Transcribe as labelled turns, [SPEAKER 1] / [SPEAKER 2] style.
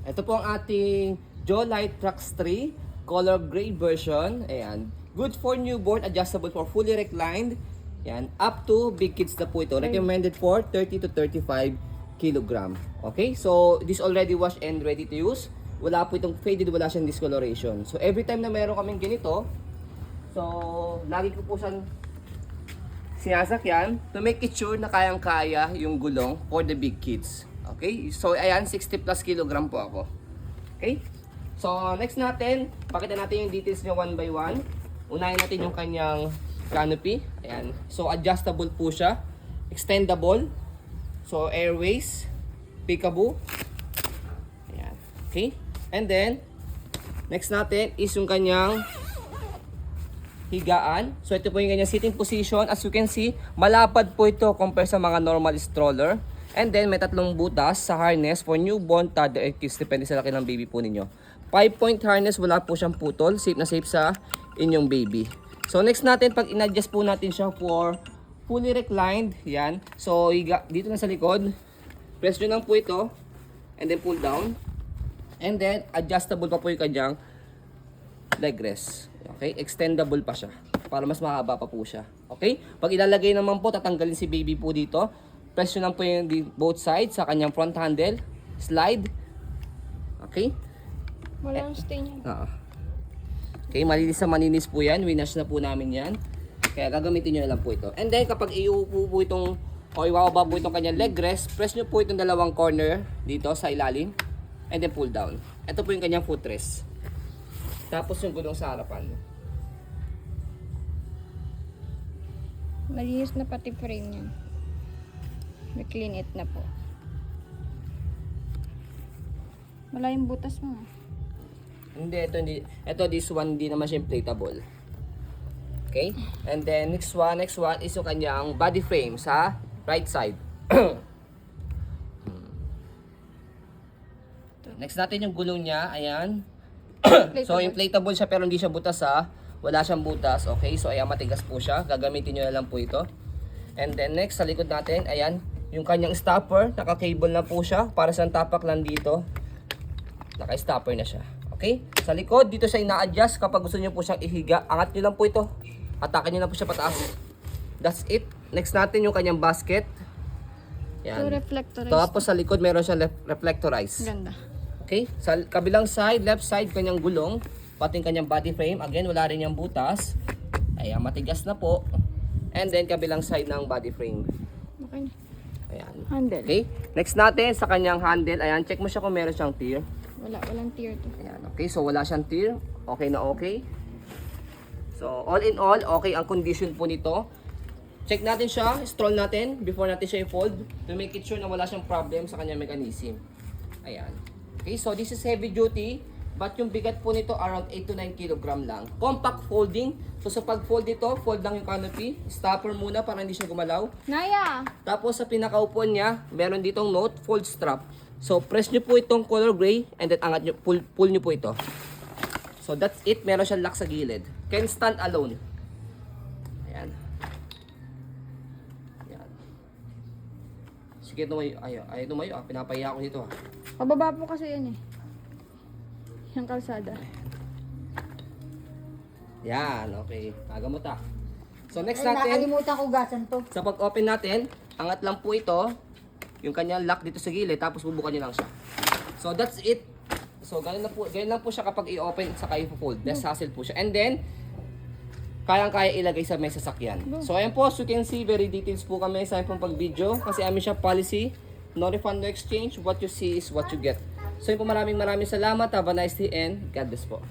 [SPEAKER 1] Ito po ang ating Jolite Trax 3 color gray version. Ayan. Good for newborn, adjustable for fully reclined. Ayan. Up to big kids na po ito. Recommended for 30 to 35 kilogram. Okay? So, this already washed and ready to use. Wala po itong faded, wala siyang discoloration. So, every time na meron kaming ganito, so, lagi ko po siyang sinasakyan to make it sure na kayang-kaya yung gulong for the big kids. Okay? So, ayan, 60 plus kilogram po ako. Okay? So, next natin, pakita natin yung details niya one by one. Unahin natin yung kanyang canopy. Ayan. So, adjustable po siya. Extendable. So, airways. Peekaboo. Ayan. Okay? And then, next natin is yung kanyang higaan. So, ito po yung kanyang sitting position. As you can see, malapad po ito compare sa mga normal stroller. And then, may tatlong butas sa harness for newborn, toddler, and kids. Depende sa laki ng baby po ninyo. 5-point harness, wala po siyang putol. Safe na safe sa inyong baby. So, next natin, pag in-adjust po natin siya for fully reclined. Yan. So, dito na sa likod. Press nyo lang po ito. And then, pull down. And then, adjustable pa po yung kanyang leg rest. Okay? Extendable pa siya. Para mas mahaba pa po siya. Okay? Pag ilalagay naman po, tatanggalin si baby po dito. Press nyo lang po yung both sides sa kanyang front handle. Slide. Okay?
[SPEAKER 2] Walang stain yan.
[SPEAKER 1] Okay, malinis na maninis po yan. Winash na po namin yan. Kaya gagamitin nyo na lang po ito. And then, kapag iuupo po itong, o iwababa po itong kanyang leg rest, press nyo po itong dalawang corner dito sa ilalim. And then pull down. Ito po yung kanyang footrest. Tapos yung gulong sa harapan.
[SPEAKER 2] Malinis na pati frame niya. May clean it na po. Wala yung butas mo.
[SPEAKER 1] Hindi, ito hindi. Ito, this one, hindi naman siya inflatable. Okay? And then, next one is yung kanyang body frame sa right side. Next natin yung gulong niya. Ayan. So, inflatable siya pero hindi siya butas ha. Wala siyang butas. Okay? So, ayan, matigas po siya. Gagamitin nyo na lang po ito. And then, next, sa likod natin, ayan, yung kanyang stopper. Naka-cable na po siya. Para sa tapak lang dito. Naka-stopper na siya. Okay? Sa likod, dito siya ina-adjust kapag gusto niyo po siyang ihiga. Angat niyo lang po ito. Atakan niyo lang po siya pataas. That's it. Next natin yung kanyang basket.
[SPEAKER 2] Ito
[SPEAKER 1] Yan.
[SPEAKER 2] reflectorized.
[SPEAKER 1] Tapos sa likod, meron siya reflectorized.
[SPEAKER 2] Ganda.
[SPEAKER 1] Okay? Sa kabilang side, left side, kanyang gulong. Pati yung kanyang body frame. Again, wala rin yung butas. Ayan, matigas na po. And then, kabilang side ng body frame.
[SPEAKER 2] Okay na.
[SPEAKER 1] Ayan.
[SPEAKER 2] Handle.
[SPEAKER 1] Okay? Next natin, sa kanyang handle. Ayan, check mo siya kung meron siyang tear.
[SPEAKER 2] Walang tear to.
[SPEAKER 1] Ayan, okay. So, wala siyang tear. Okay na okay. So, all in all, okay ang condition po nito. Check natin siya, stroll natin before natin siya i-fold to make it sure na wala siyang problem sa kanyang mechanism. Ayan. Okay, so this is heavy duty, but yung bigat po nito around 8 to 9 kg lang. Compact folding. So, sa pag-fold ito, fold lang yung canopy. Stopper muna para hindi siya gumalaw.
[SPEAKER 2] Naya!
[SPEAKER 1] Tapos, sa pinakaupuan niya, meron ditong note, fold strap. So, press nyo po itong color gray and then angat nyo, pull nyo po ito. So, that's it. Meron siyang lock sa gilid. Can stand alone. Ayan. Ayan. Sige, tumayo. Ayaw tumayo. Pinapahiya ako dito.
[SPEAKER 2] Pababa po kasi yan eh. Yung kalsada.
[SPEAKER 1] Yan. Okay. Nagamot ah. So, next
[SPEAKER 3] Ay,
[SPEAKER 1] natin.
[SPEAKER 3] nakalimutan ko gasan to.
[SPEAKER 1] Sa pag-open natin, angat lang po ito. Yung kanyang lock dito sa gilid. Tapos, bubukan nyo lang siya. So, that's it. So, ganun lang po siya kapag i-open sa kayo fold. Less hassle po siya. And then, kayang-kaya ilagay sa may sasakyan. So, ayan po, as you can see, very details po kami sa pong pag-video. Kasi amin siya policy, no refund, no exchange. What you see is what you get. So, yun po, maraming salamat. Have a nice day and God bless po.